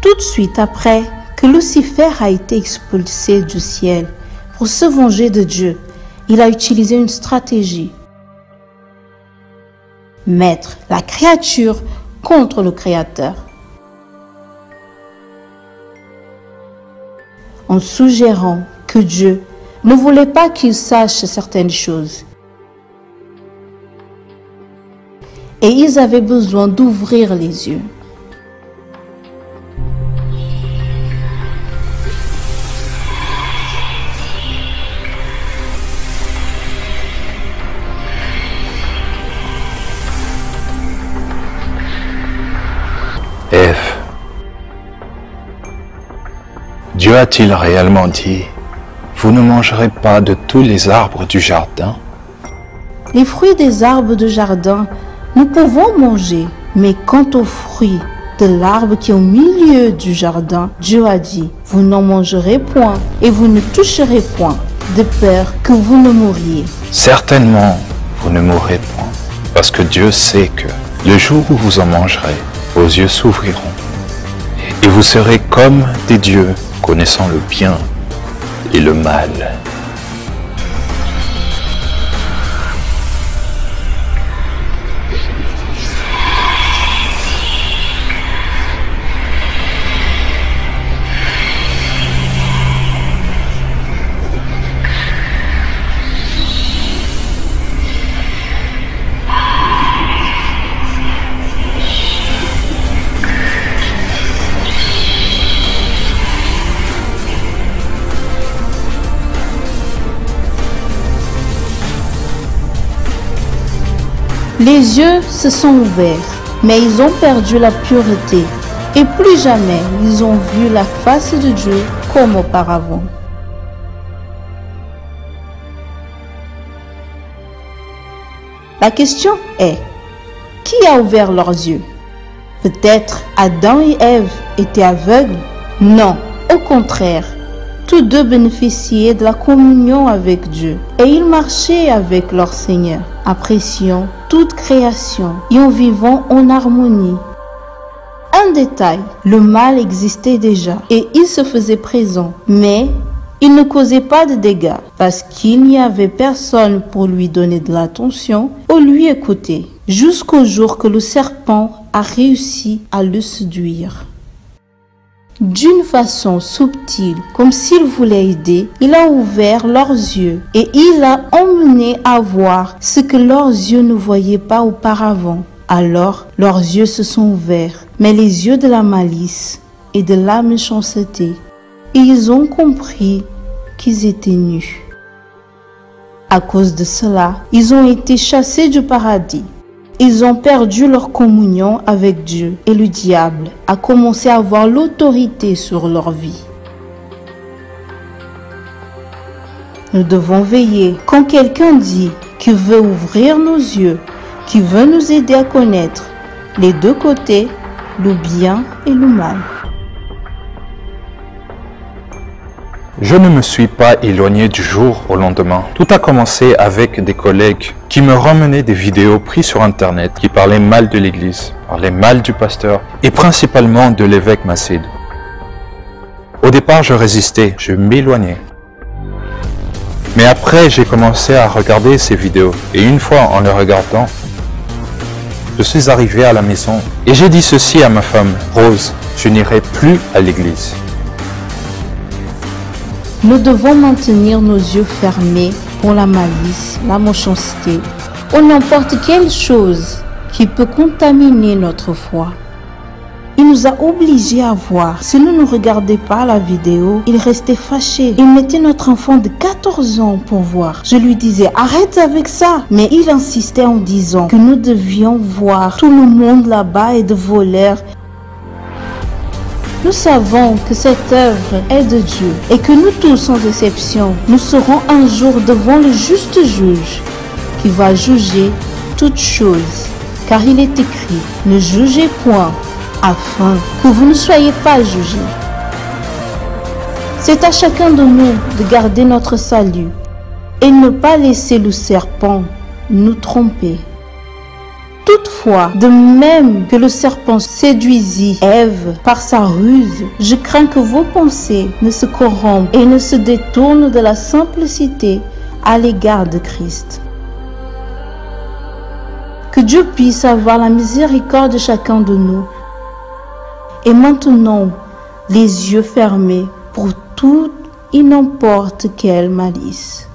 Tout de suite après que Lucifer a été expulsé du ciel pour se venger de Dieu, il a utilisé une stratégie. Mettre la créature contre le Créateur. En suggérant que Dieu ne voulait pas qu'il sache certaines choses. Et ils avaient besoin d'ouvrir les yeux. Ève, Dieu a-t-il réellement dit, vous ne mangerez pas de tous les arbres du jardin? Les fruits des arbres du jardin, nous pouvons manger, mais quant aux fruits de l'arbre qui est au milieu du jardin, Dieu a dit, vous n'en mangerez point et vous ne toucherez point, de peur que vous ne mouriez. Certainement, vous ne mourrez point, parce que Dieu sait que le jour où vous en mangerez, vos yeux s'ouvriront, et vous serez comme des dieux, connaissant le bien et le mal. Les yeux se sont ouverts, mais ils ont perdu la pureté, et plus jamais ils ont vu la face de Dieu comme auparavant. La question est, qui a ouvert leurs yeux? Peut-être Adam et Ève étaient aveugles? Non, au contraire. Tous deux bénéficiaient de la communion avec Dieu et ils marchaient avec leur Seigneur, appréciant toute création et en vivant en harmonie. Un détail, le mal existait déjà et il se faisait présent, mais il ne causait pas de dégâts parce qu'il n'y avait personne pour lui donner de l'attention ou lui écouter, jusqu'au jour que le serpent a réussi à le séduire. D'une façon subtile, comme s'il voulait aider, il a ouvert leurs yeux et il a emmené à voir ce que leurs yeux ne voyaient pas auparavant. Alors, leurs yeux se sont ouverts, mais les yeux de la malice et de la méchanceté, et ils ont compris qu'ils étaient nus. À cause de cela, ils ont été chassés du paradis. Ils ont perdu leur communion avec Dieu et le diable a commencé à avoir l'autorité sur leur vie. Nous devons veiller quand quelqu'un dit qu'il veut ouvrir nos yeux, qu'il veut nous aider à connaître les deux côtés, le bien et le mal. Je ne me suis pas éloigné du jour au lendemain. Tout a commencé avec des collègues qui me ramenaient des vidéos prises sur Internet qui parlaient mal de l'Église, parlaient mal du pasteur et principalement de l'évêque Massède. Au départ, je résistais, je m'éloignais. Mais après, j'ai commencé à regarder ces vidéos et une fois en les regardant, je suis arrivé à la maison et j'ai dit ceci à ma femme, Rose, je n'irai plus à l'église. Nous devons maintenir nos yeux fermés pour la malice, la méchanceté ou n'importe quelle chose qui peut contaminer notre foi. Il nous a obligés à voir. Si nous ne regardions pas la vidéo, il restait fâché. Il mettait notre enfant de 14 ans pour voir. Je lui disais, arrête avec ça. Mais il insistait en disant que nous devions voir. Tout le monde là-bas est de voleurs. Nous savons que cette œuvre est de Dieu et que nous tous, sans exception, nous serons un jour devant le juste juge qui va juger toutes choses. Car il est écrit, ne jugez point, afin que vous ne soyez pas jugés. C'est à chacun de nous de garder notre salut et ne pas laisser le serpent nous tromper. Toutefois, de même que le serpent séduisit Ève par sa ruse, je crains que vos pensées ne se corrompent et ne se détournent de la simplicité à l'égard de Christ. Que Dieu puisse avoir la miséricorde de chacun de nous et maintenant les yeux fermés pour toute et n'importe quelle malice.